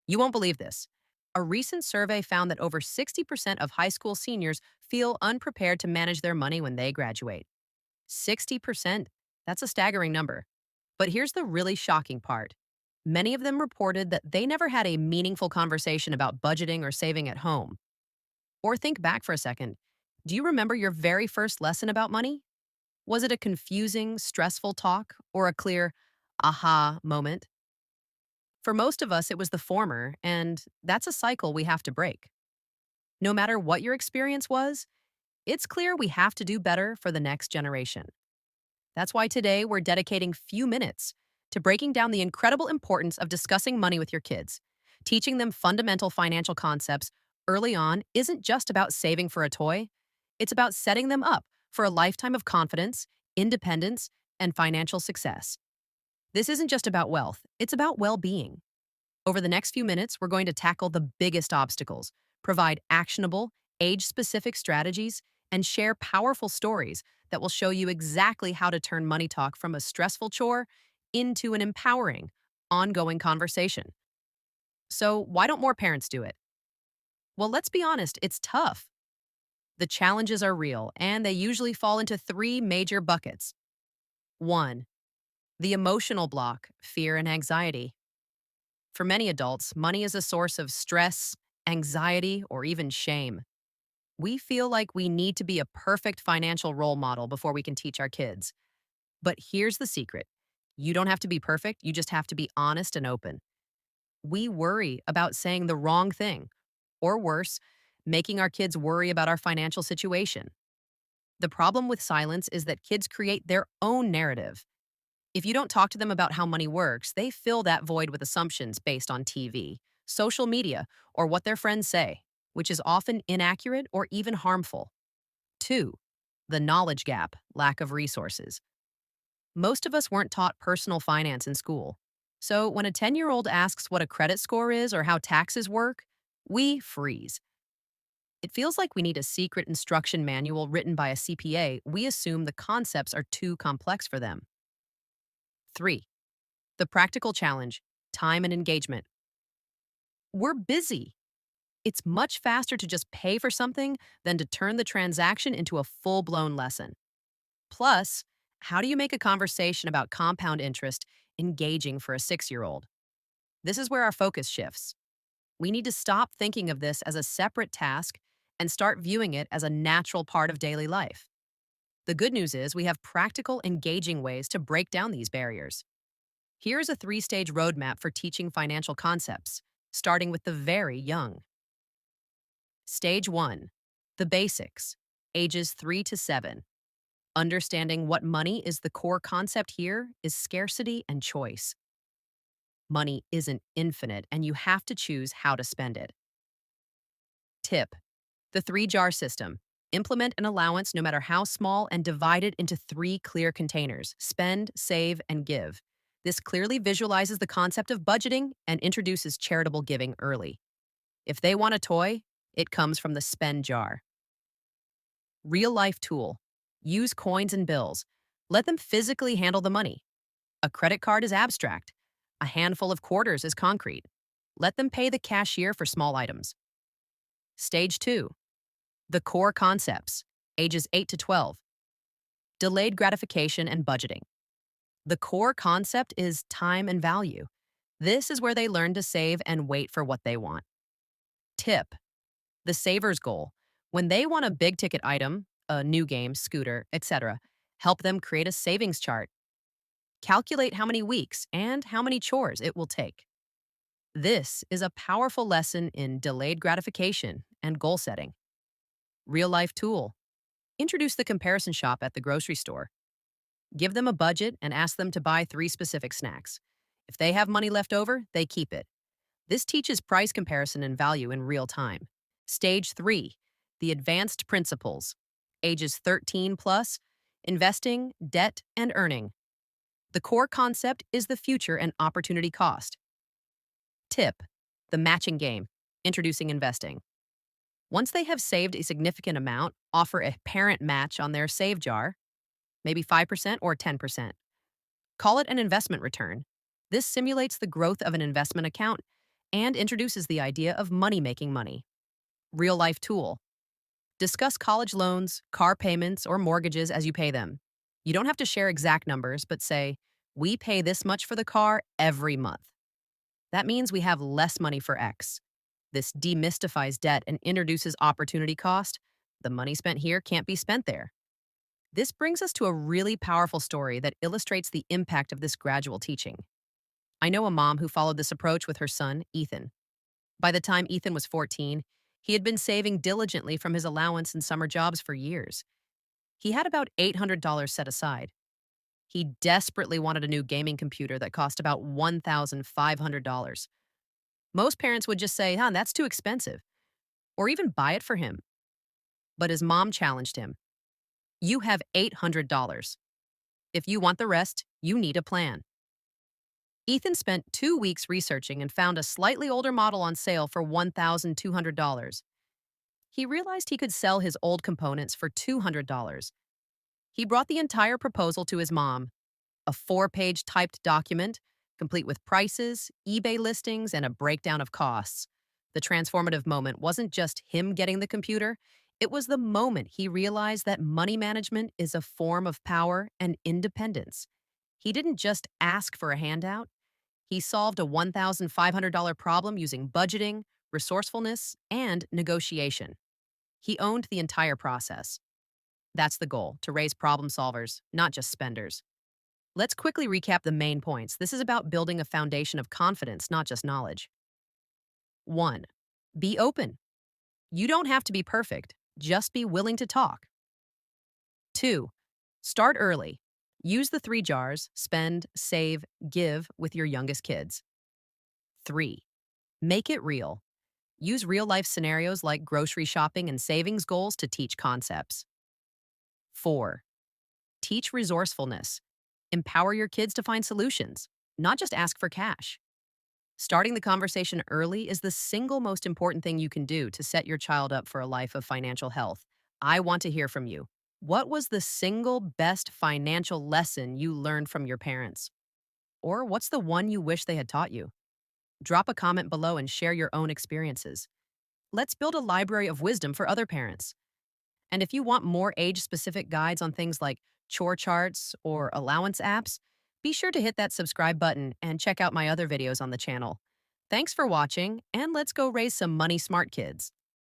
You won't believe this. A recent survey found that over 60% of high school seniors feel unprepared to manage their money when they graduate. 60%. That's a staggering number. But here's the really shocking part. Many of them reported that they never had a meaningful conversation about budgeting or saving at home. Or think back for a second. Do you remember your very first lesson about money? Was it a confusing, stressful talk or a clear aha moment? For most of us, it was the former, and that's a cycle we have to break. No matter what your experience was, it's clear we have to do better for the next generation. That's why today we're dedicating few minutes to breaking down the incredible importance of discussing money with your kids. Teaching them fundamental financial concepts early on isn't just about saving for a toy, it's about setting them up for a lifetime of confidence, independence, and financial success. This isn't just about wealth, it's about well being. Over the next few minutes, we're going to tackle the biggest obstacles, provide actionable, age specific strategies, and share powerful stories that will show you exactly how to turn money talk from a stressful chore into an empowering, ongoing conversation. So, why don't more parents do it? Well, let's be honest, it's tough. The challenges are real, and they usually fall into three major buckets. One, the emotional block, fear and anxiety. For many adults, money is a source of stress, anxiety, or even shame. We feel like we need to be a perfect financial role model before we can teach our kids. But here's the secret. You don't have to be perfect, you just have to be honest and open. We worry about saying the wrong thing, or worse, making our kids worry about our financial situation. The problem with silence is that kids create their own narrative. If you don't talk to them about how money works, they fill that void with assumptions based on TV, social media, or what their friends say, which is often inaccurate or even harmful. Two, the knowledge gap, lack of resources. Most of us weren't taught personal finance in school. So when a 10-year-old asks what a credit score is or how taxes work, we freeze. It feels like we need a secret instruction manual written by a CPA. We assume the concepts are too complex for them. Three, the practical challenge, time and engagement. We're busy. It's much faster to just pay for something than to turn the transaction into a full-blown lesson. Plus, how do you make a conversation about compound interest engaging for a 6-year-old? This is where our focus shifts. We need to stop thinking of this as a separate task and start viewing it as a natural part of daily life. The good news is we have practical, engaging ways to break down these barriers. Here's a 3-stage roadmap for teaching financial concepts, starting with the very young. Stage 1, the basics, ages 3 to 7. Understanding what money is. The core concept here is scarcity and choice. Money isn't infinite, and you have to choose how to spend it. Tip, the 3-jar system. Implement an allowance no matter how small and divide it into 3 clear containers: spend, save, and give. This clearly visualizes the concept of budgeting and introduces charitable giving early. If they want a toy, it comes from the spend jar. Real life tool. Use coins and bills. Let them physically handle the money. A credit card is abstract. A handful of quarters is concrete. Let them pay the cashier for small items. Stage 2. The core concepts, ages 8 to 12. Delayed gratification and budgeting. The core concept is time and value. This is where they learn to save and wait for what they want. Tip, the saver's goal. When they want a big ticket item, a new game, scooter, etc., help them create a savings chart. Calculate how many weeks and how many chores it will take. This is a powerful lesson in delayed gratification and goal setting. Real life tool. Introduce the comparison shop at the grocery store. Give them a budget and ask them to buy 3 specific snacks. If they have money left over, they keep it. This teaches price comparison and value in real time. Stage 3, the advanced principles, ages 13 plus, investing, debt, and earning. The core concept is the future and opportunity cost. Tip, the matching game, introducing investing. Once they have saved a significant amount, offer a parent match on their save jar, maybe 5% or 10%. Call it an investment return. This simulates the growth of an investment account and introduces the idea of money making money. Real life tool. Discuss college loans, car payments, or mortgages as you pay them. You don't have to share exact numbers, but say, we pay this much for the car every month. That means we have less money for X. This demystifies debt and introduces opportunity cost. The money spent here can't be spent there. This brings us to a really powerful story that illustrates the impact of this gradual teaching. I know a mom who followed this approach with her son, Ethan. By the time Ethan was 14, he had been saving diligently from his allowance and summer jobs for years. He had about $800 set aside. He desperately wanted a new gaming computer that cost about $1,500. Most parents would just say, that's too expensive, or even buy it for him. But his mom challenged him. You have $800. If you want the rest, you need a plan. Ethan spent 2 weeks researching and found a slightly older model on sale for $1,200. He realized he could sell his old components for $200. He brought the entire proposal to his mom, a 4-page typed document, complete with prices, eBay listings, and a breakdown of costs. The transformative moment wasn't just him getting the computer, it was the moment he realized that money management is a form of power and independence. He didn't just ask for a handout, he solved a $1,500 problem using budgeting, resourcefulness, and negotiation. He owned the entire process. That's the goal, to raise problem solvers, not just spenders. Let's quickly recap the main points. This is about building a foundation of confidence, not just knowledge. 1. Be open. You don't have to be perfect, just be willing to talk. 2. Start early. Use the 3 jars, spend, save, give with your youngest kids. 3. Make it real. Use real-life scenarios like grocery shopping and savings goals to teach concepts. 4. Teach resourcefulness. Empower your kids to find solutions, not just ask for cash. Starting the conversation early is the single most important thing you can do to set your child up for a life of financial health. I want to hear from you. What was the single best financial lesson you learned from your parents? Or what's the one you wish they had taught you? Drop a comment below and share your own experiences. Let's build a library of wisdom for other parents. And if you want more age-specific guides on things like chore charts or allowance apps, be sure to hit that subscribe button and check out my other videos on the channel. Thanks for watching, and let's go raise some money-smart kids.